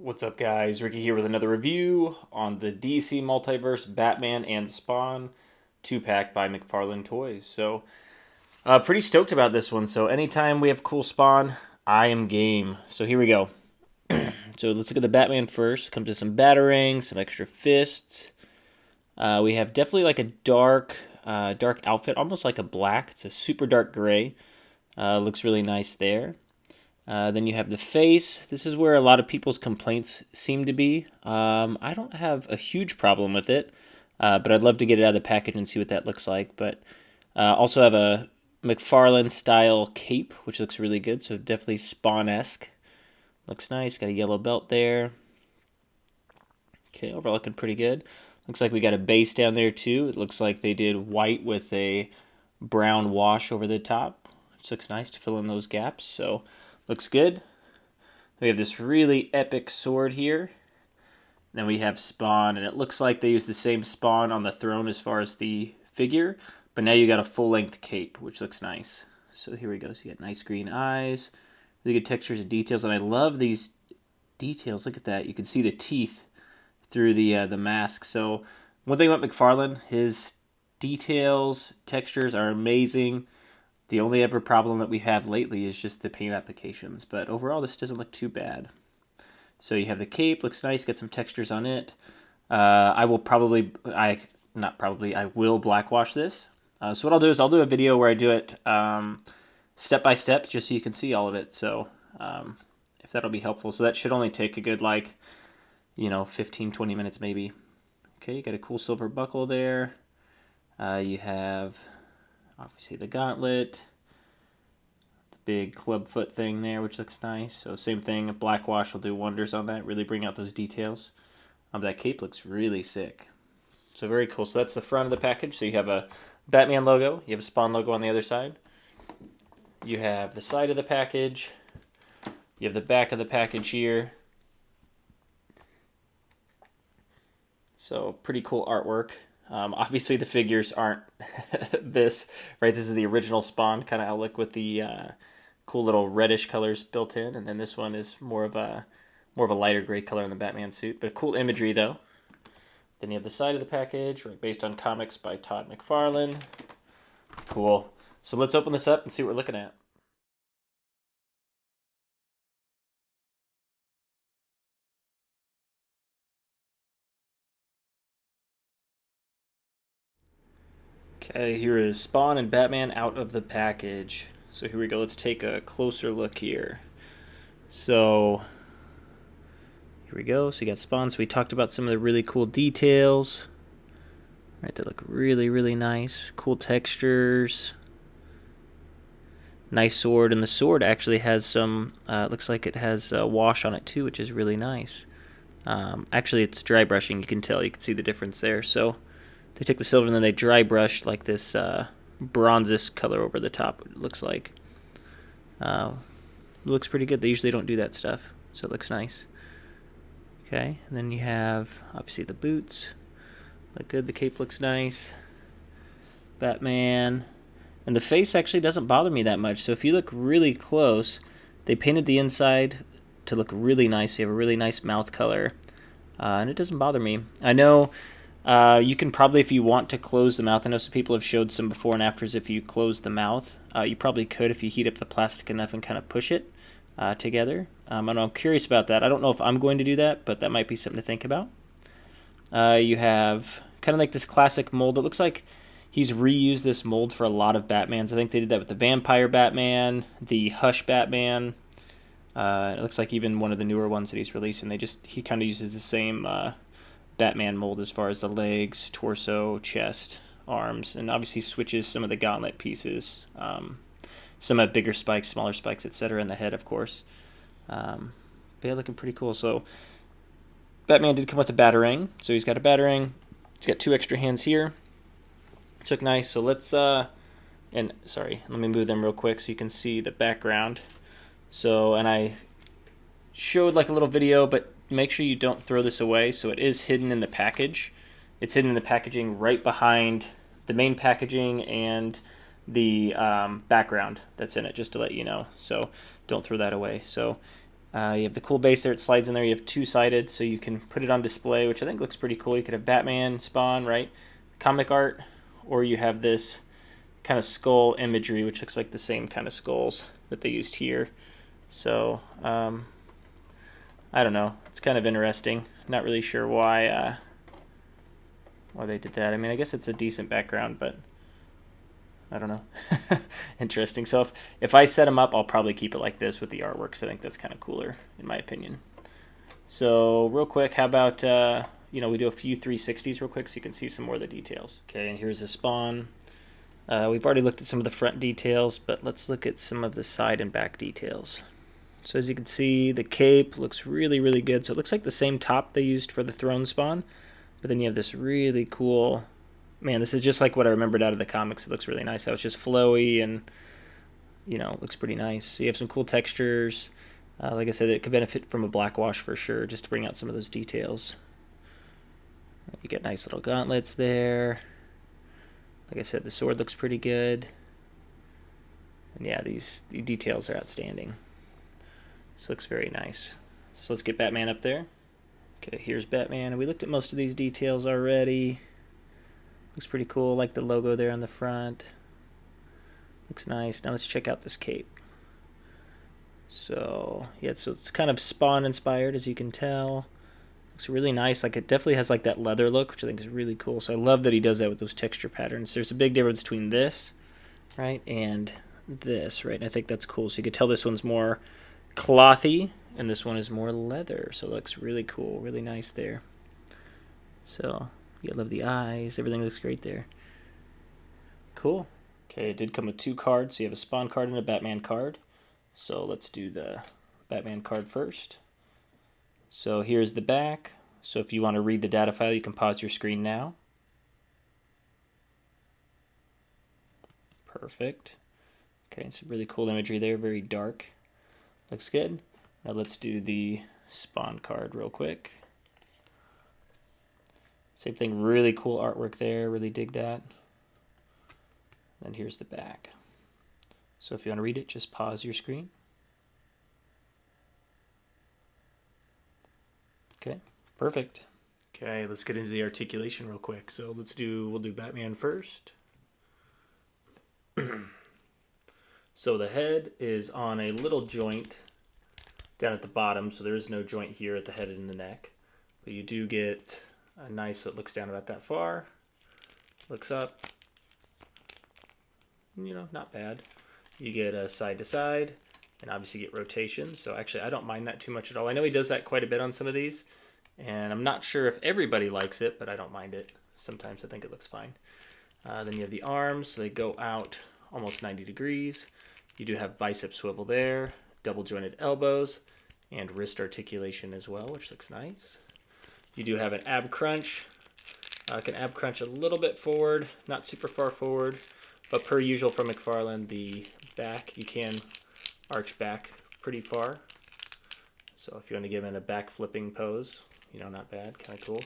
What's up, guys? Ricky here with another review on the DC Multiverse Batman and Spawn 2-pack by McFarlane Toys. Pretty stoked about this one. So anytime we have cool Spawn, I am game. So here we go. So let's look at the Batman first. Comes with some batarangs, some extra fists. We have definitely like a dark outfit, almost like a black. It's a super dark gray. Looks really nice there. Then you have the face. This is where a lot of people's complaints seem to be. I don't have a huge problem with it, but I'd love to get it out of the package and see what that looks like. But also have a McFarlane style cape, which looks really good. So definitely Spawn-esque. Looks nice. Got a yellow belt there. Okay, overall looking pretty good. Looks like we got a base down there too. It looks like they did white with a brown wash over the top, which looks nice to fill in those gaps. So looks good. We have this really epic sword here. Then we have Spawn, and it looks like they use the same Spawn on the throne as far as the figure, but now you got a full-length cape, which looks nice. So here we go. So you got nice green eyes, really good textures and details, and I love these details. Look at that. You can see the teeth through the mask. So one thing about McFarlane, his details, textures are amazing. The only ever problem that we have lately is just the paint applications, but overall this doesn't look too bad. So you have the cape, looks nice, got some textures on it. I will black wash this. So what I'll do is I'll do a video where I do it step by step, just so you can see all of it. So if that'll be helpful. So that should only take a good 15-20 minutes maybe. Okay, you got a cool silver buckle there. You have obviously the gauntlet, the big club foot thing there, which looks nice. So same thing, black wash will do wonders on that, really bring out those details. That cape looks really sick. So very cool. So that's the front of the package. So you have a Batman logo, you have a Spawn logo on the other side. You have the side of the package. You have the back of the package here. So pretty cool artwork. Obviously the figures aren't this, right? This is the original Spawn kind of outlook with the cool little reddish colors built in, and then this one is more of a lighter gray color in the Batman suit, but cool imagery though. Then you have the side of the package, right, based on comics by Todd McFarlane. Cool. So let's open this up and see what we're looking at. Okay, here is Spawn and Batman out of the package. So here we go. Let's take a closer look here. So here we go. So you got Spawn. So we talked about some of the really cool details. Right, they look really, really nice. Cool textures. Nice sword, and the sword actually has some. Looks like it has a wash on it too, which is really nice. Actually, it's dry brushing. You can tell. You can see the difference there. So they took the silver and then they dry brushed like this bronzes color over the top. It looks like. It looks pretty good. They usually don't do that stuff, so it looks nice. Okay, and then you have obviously the boots. Look good. The cape looks nice. Batman. And the face actually doesn't bother me that much. So if you look really close, they painted the inside to look really nice. You have a really nice mouth color. And it doesn't bother me. I know you can probably, if you want to close the mouth, I know some people have showed some before and afters if you close the mouth. You probably could if you heat up the plastic enough and kind of push it together. And I'm curious about that. I don't know if I'm going to do that, but that might be something to think about. You have kind of like this classic mold. It looks like he's reused this mold for a lot of Batmans. I think they did that with the Vampire Batman, the Hush Batman. It looks like even one of the newer ones that he's releasing, he kind of uses the same Batman mold as far as the legs, torso, chest, arms, and obviously switches some of the gauntlet pieces. Some have bigger spikes, smaller spikes, etc., and the head, of course. But yeah, looking pretty cool. So Batman did come with a batarang. So he's got a batarang. He's got 2 extra hands here. It's look nice. So let's let me move them real quick so you can see the background. So, and I showed like a little video, but make sure you don't throw this away. So it is hidden in the package. It's hidden in the packaging right behind the main packaging and the background that's in it, just to let you know. So don't throw that away. So You have the cool base there. It slides in there. You have two-sided, so you can put it on display, which I think looks pretty cool. You could have Batman, Spawn, right? Comic art, or you have this kind of skull imagery, which looks like the same kind of skulls that they used here. So, I don't know. It's kind of interesting. Not really sure why they did that. I mean, I guess it's a decent background, but I don't know. Interesting. So if I set them up, I'll probably keep it like this with the artwork. So I think that's kind of cooler, in my opinion. So real quick, how about we do a few 360s real quick so you can see some more of the details. Okay, and here's the Spawn. We've already looked at some of the front details, but let's look at some of the side and back details. So as you can see, the cape looks really, really good. So it looks like the same top they used for the throne Spawn, but then you have this really cool... Man, this is just like what I remembered out of the comics. It looks really nice. How it's just flowy and, looks pretty nice. So you have some cool textures. Like I said, it could benefit from a black wash for sure, just to bring out some of those details. You get nice little gauntlets there. Like I said, the sword looks pretty good. And yeah, the details are outstanding. This looks very nice. So let's get Batman up there. Okay, here's Batman. And we looked at most of these details already. Looks pretty cool, like the logo there on the front. Looks nice. Now let's check out this cape. So it's kind of Spawn inspired, as you can tell. Looks really nice. Like, it definitely has like that leather look, which I think is really cool. So I love that he does that with those texture patterns. There's a big difference between this, right, and this, right? And I think that's cool. So you can tell this one's more clothy, and this one is more leather. So it looks really cool, really nice there. So I love the eyes. Everything looks great there. Cool. Okay, it did come with 2 cards. So you have a Spawn card and a Batman card. So let's do the Batman card first. So here's the back. So if you want to read the data file, you can pause your screen now. Perfect. Okay, some really cool imagery there. Very dark. Looks good. Now let's do the Spawn card real quick. Same thing, really cool artwork there, really dig that. And here's the back. So if you want to read it, just pause your screen. Okay, perfect. Okay, let's get into the articulation real quick. So we'll do Batman first. So the head is on a little joint down at the bottom, so there is no joint here at the head and the neck. But you do get a nice, so it looks down about that far, looks up, not bad. You get a side to side, and obviously get rotation. So actually, I don't mind that too much at all. I know he does that quite a bit on some of these, and I'm not sure if everybody likes it, but I don't mind it. Sometimes I think it looks fine. Then you have the arms, so they go out almost 90 degrees. You do have bicep swivel there, double jointed elbows, and wrist articulation as well, which looks nice. You do have an ab crunch. Can ab crunch a little bit forward, not super far forward, but per usual from McFarlane, the back, you can arch back pretty far. So if you want to give him a back flipping pose, not bad, kind of cool.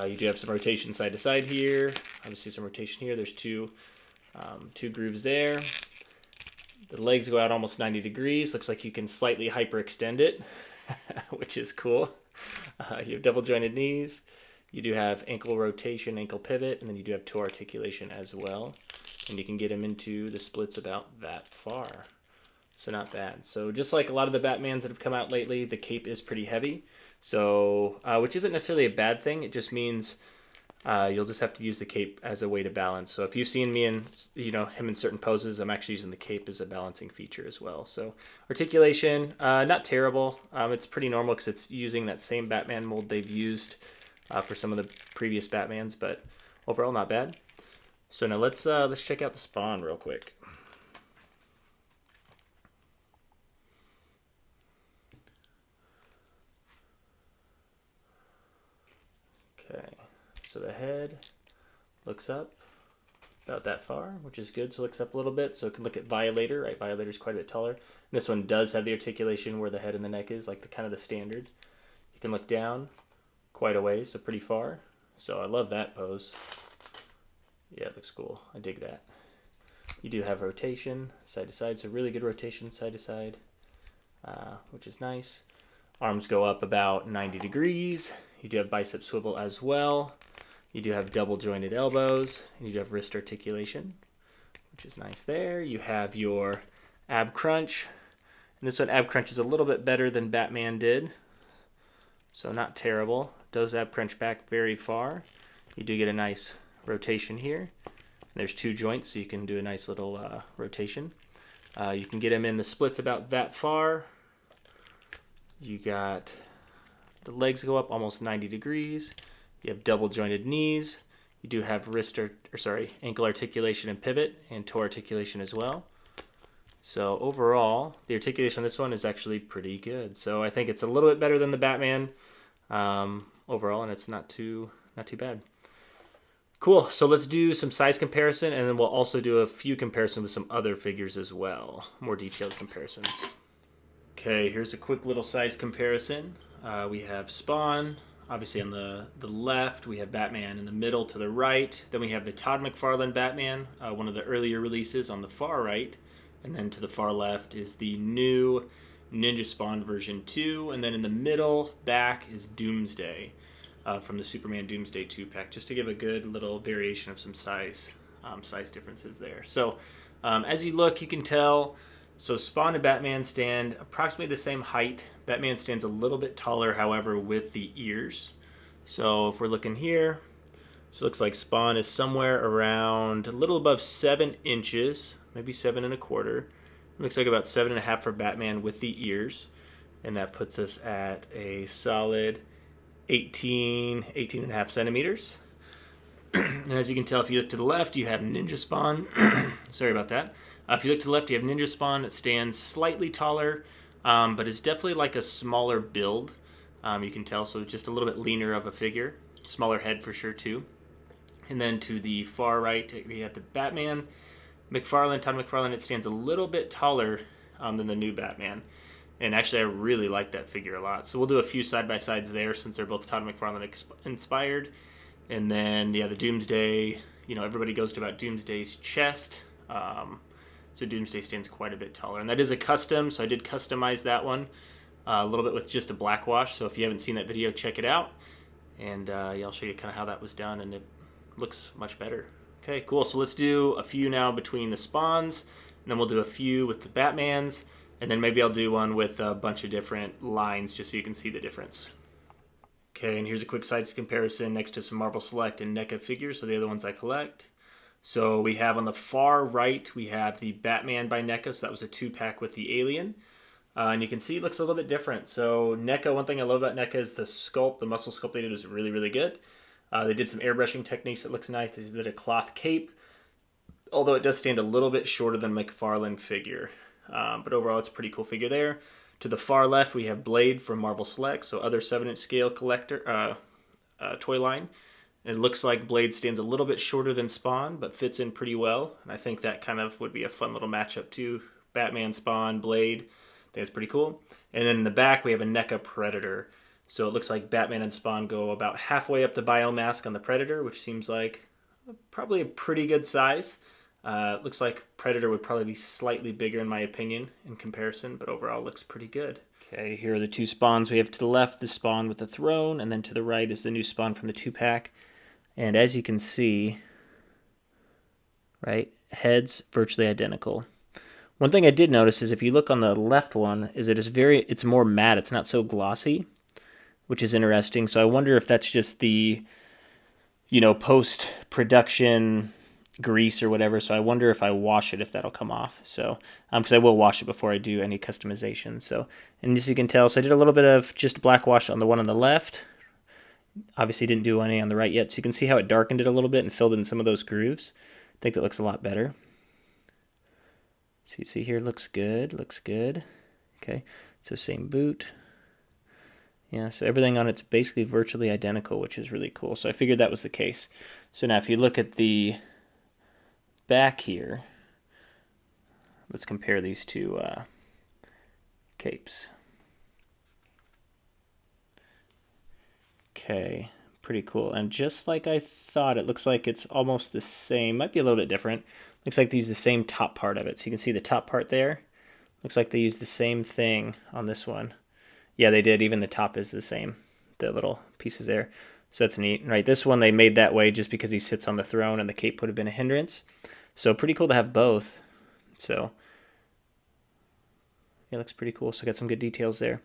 You do have some rotation side to side here. Obviously some rotation here. There's two grooves there. The legs go out almost 90 degrees. Looks like you can slightly hyperextend it, which is cool. You have double jointed knees. You do have ankle rotation, ankle pivot, and then you do have toe articulation as well. And you can get him into the splits about that far. So not bad. So just like a lot of the Batmans that have come out lately, the cape is pretty heavy. So, which isn't necessarily a bad thing. It just means you'll just have to use the cape as a way to balance. So if you've seen me in, him in certain poses, I'm actually using the cape as a balancing feature as well. So articulation, not terrible. It's pretty normal because it's using that same Batman mold they've used for some of the previous Batmans, but overall not bad. So now let's check out the Spawn real quick. Okay, so the head looks up about that far, which is good. So it looks up a little bit, so it can look at Violator, right? Violator's quite a bit taller. And this one does have the articulation where the head and the neck is, like the kind of the standard. You can look down quite a ways, so pretty far. So I love that pose. Yeah, it looks cool. I dig that. You do have rotation side to side, so really good rotation side to side. which is nice. Arms go up about 90 degrees. You do have bicep swivel as well. You do have double jointed elbows. And you do have wrist articulation, which is nice there. You have your ab crunch. And this one, ab crunch, is a little bit better than Batman did. So not terrible. Does ab crunch back very far. You do get a nice rotation here. There's 2 joints, so you can do a nice little rotation. You can get them in the splits about that far. You got the legs go up almost 90 degrees. You have double jointed knees. You do have ankle articulation and pivot, and toe articulation as well. So overall, the articulation on this one is actually pretty good. So I think it's a little bit better than the Batman overall, and it's not too bad. Cool. So let's do some size comparison, and then we'll also do a few comparisons with some other figures as well, more detailed comparisons. Okay, here's a quick little size comparison. We have Spawn, obviously on the left. We have Batman in the middle to the right. Then we have the Todd McFarlane Batman, one of the earlier releases, on the far right. And then to the far left is the new Ninja Spawn version 2. And then in the middle back is Doomsday from the Superman Doomsday 2-pack, just to give a good little variation of some size differences there. So as you look, you can tell, so Spawn and Batman stand approximately the same height. Batman stands a little bit taller, however, with the ears. So if we're looking here, so it looks like Spawn is somewhere around a little above 7 inches, maybe 7 1/4. It looks like about 7.5 for Batman with the ears. And that puts us at a solid 18.5 centimeters. And as you can tell, if you look to the left, you have Ninja Spawn. Sorry about that. If you look to the left, you have Ninja Spawn. It stands slightly taller, but it's definitely like a smaller build. You can tell, so just a little bit leaner of a figure. Smaller head for sure, too. And then to the far right, we have the Batman. McFarlane, Todd McFarlane, it stands a little bit taller than the new Batman. And actually, I really like that figure a lot. So we'll do a few side-by-sides there, since they're both Todd McFarlane inspired. And then, yeah, the Doomsday, everybody goes to about Doomsday's chest. So Doomsday stands quite a bit taller. And that is a custom, so I did customize that one a little bit with just a black wash. So if you haven't seen that video, check it out. And I'll show you kind of how that was done, and it looks much better. Okay, cool. So let's do a few now between the Spawns, and then we'll do a few with the Batmans, and then maybe I'll do one with a bunch of different lines just so you can see the difference. Okay, and here's a quick size comparison next to some Marvel Select and NECA figures, so the other ones I collect. So we have on the far right, we have the Batman by NECA, so that was a 2-pack with the Alien. And you can see it looks a little bit different. So NECA, one thing I love about NECA is the sculpt, the muscle sculpt they did was really, really good. They did some airbrushing techniques that looks nice. They did a cloth cape, although it does stand a little bit shorter than McFarlane figure. But overall, it's a pretty cool figure there. To the far left, we have Blade from Marvel Select, so other 7-inch scale collector toy line. It looks like Blade stands a little bit shorter than Spawn, but fits in pretty well. And I think that kind of would be a fun little matchup too. Batman, Spawn, Blade. I think it's pretty cool. And then in the back, we have a NECA Predator. So it looks like Batman and Spawn go about halfway up the biomask on the Predator, which seems like probably a pretty good size. Looks like Predator would probably be slightly bigger in my opinion in comparison, but overall looks pretty good. Okay, here are the 2 Spawns. We have to the left the Spawn with the throne, and then to the right is the new Spawn from the 2-pack. And as you can see, right, heads virtually identical. One thing I did notice is if you look on the left one, is it's more matte. It's not so glossy, which is interesting. So I wonder if that's just the, post-production grease or whatever. So I wonder if I wash it, if that'll come off. So, because I will wash it before I do any customization. So, and as you can tell, so I did a little bit of just black wash on the one on the left. Obviously didn't do any on the right yet. So you can see how it darkened it a little bit and filled in some of those grooves. I think that looks a lot better. So you see here, looks good, Okay, so same boot. Yeah, so everything on it's basically virtually identical, which is really cool. So I figured that was the case. So now if you look at the back here, let's compare these 2 capes. Okay, pretty cool. And just like I thought, it looks like it's almost the same. Might be a little bit different. Looks like these are the same top part of it. So you can see the top part there. Looks like they used the same thing on this one. Yeah, they did. Even the top is the same. The little pieces there. So that's neat. Right, this one they made that way just because he sits on the throne and the cape would have been a hindrance. So pretty cool to have both. So yeah, it looks pretty cool. So got some good details there.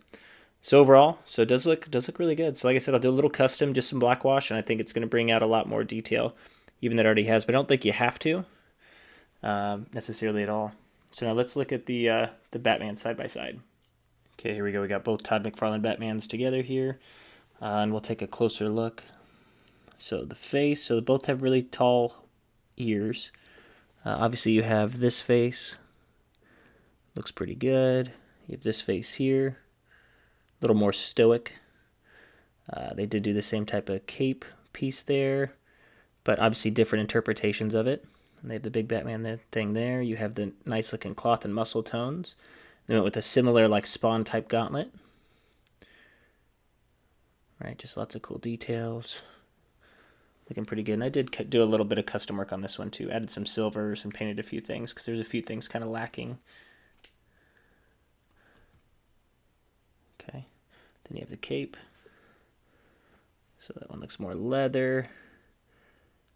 So overall, so it does look really good. So like I said, I'll do a little custom, just some black wash, and I think it's going to bring out a lot more detail, even that it already has. But I don't think you have to necessarily at all. So now let's look at the Batman side by side. Okay, here we go. We got both Todd McFarlane Batmans together here, and we'll take a closer look. So the face, so they both have really tall ears. Obviously, you have this face. Looks pretty good. You have this face here. A little more stoic. They did do the same type of cape piece there, but obviously different interpretations of it. And they have the big Batman thing there. You have the nice looking cloth and muscle tones. They went with a similar like Spawn type gauntlet. Right, just lots of cool details. Looking pretty good. And I did do a little bit of custom work on this one too. Added some silvers and painted a few things because there's a few things kind of lacking. Okay, then you have the cape. So that one looks more leather.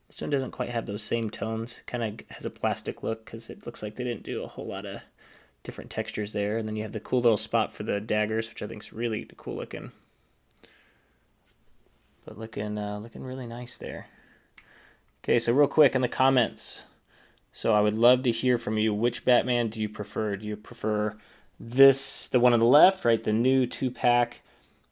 This one doesn't quite have those same tones. Kind of has a plastic look because it looks like they didn't do a whole lot of different textures there. And then you have the cool little spot for the daggers, which I think is really cool looking. But looking really nice there. Okay, so real quick in the comments. So I would love to hear from you. Which Batman do you prefer? Do you prefer this, the one on the left, right, the new 2-pack,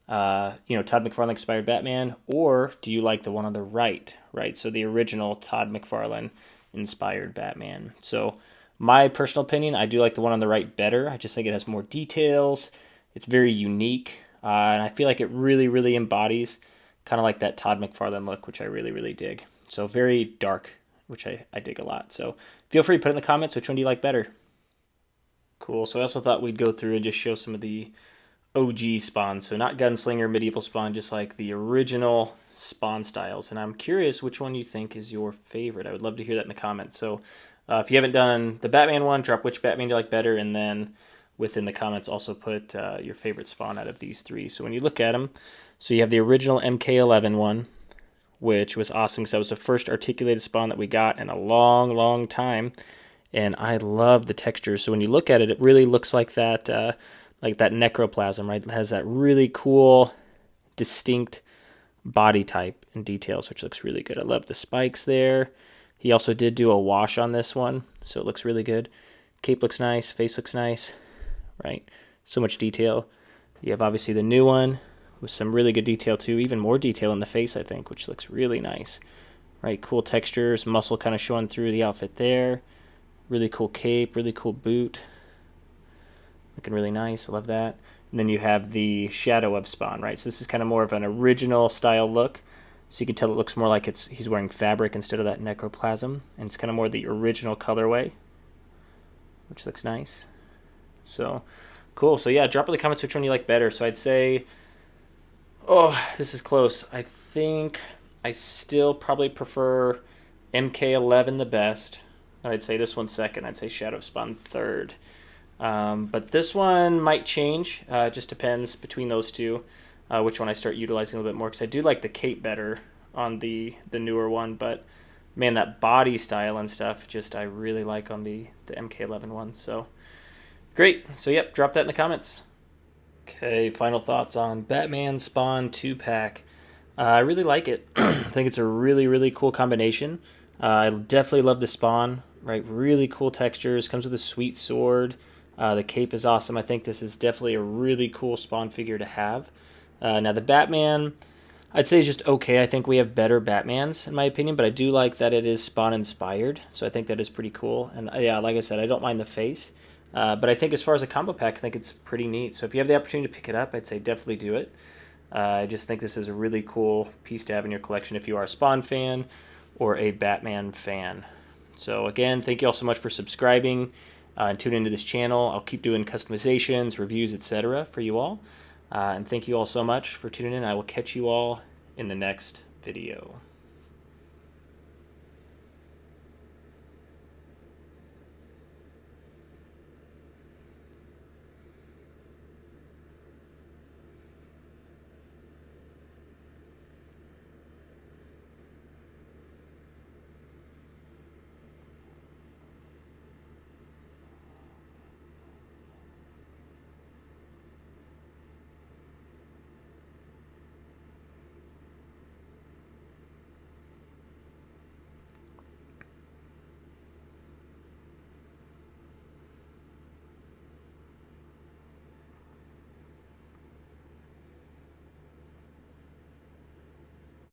Todd McFarlane inspired Batman, or do you like the one on the right, right? So the original Todd McFarlane inspired Batman. So my personal opinion, I do like the one on the right better. I just think it has more details. It's very unique, and I feel like it really embodies kind of like that Todd McFarlane look, which I really dig. So very dark, which I dig a lot. So feel free to put in the comments which one do you like better. Cool. So I also thought we'd go through and just show some of the OG Spawn. So not Gunslinger, Medieval Spawn, just like the original Spawn styles. And I'm curious which one you think is your favorite. I would love to hear that in the comments. So if you haven't done the Batman one, drop which Batman you like better. And then within the comments, also put your favorite Spawn out of these three. So when you look at them, so you have the original MK11 one, which was awesome because that was the first articulated Spawn that we got in a long time. And I love the texture. So when you look at it, it really looks like that necroplasm, right? It has that really cool, distinct body type and details, which looks really good. I love the spikes there. He also did do a wash on this one, so it looks really good. Cape looks nice, face looks nice, right? So much detail. You have obviously the new one with some really good detail too, even more detail in the face, I think, which looks really nice, right? Cool textures, muscle kind of showing through the outfit there. Really cool cape, really cool boot. Looking really nice, I love that. And then you have the shadow of Spawn, right? So this is kind of more of an original style look. So you can tell it looks more like he's wearing fabric instead of that necroplasm. And it's kind of more the original colorway, which looks nice. So cool. So yeah, drop in the comments which one you like better. So I'd say, oh, this is close. I think I still probably prefer MK11 the best. I'd say this one's second. I'd say Shadow of Spawn third. But this one might change. It just depends between those two, which one I start utilizing a little bit more. Because I do like the cape better on the newer one. But, man, that body style and stuff, just I really like on the MK11 one. So, great. So, yep, drop that in the comments. Okay, final thoughts on Batman Spawn 2-pack. I really like it. I think it's a really cool combination. I definitely love the Spawn, right? Really cool textures. Comes with a sweet sword. The cape is awesome. I think this is definitely a really cool Spawn figure to have. Now the Batman, I'd say is just okay. I think we have better Batmans in my opinion, but I do like that it is Spawn inspired. So I think that is pretty cool. And yeah, like I said, I don't mind the face. But I think as far as a combo pack, I think it's pretty neat. So if you have the opportunity to pick it up, I'd say definitely do it. I just think this is a really cool piece to have in your collection if you are a Spawn fan or a Batman fan. So again, thank you all so much for subscribing and tuning into this channel. I'll keep doing customizations, reviews, etc. for you all. And thank you all so much for tuning in. I will catch you all in the next video.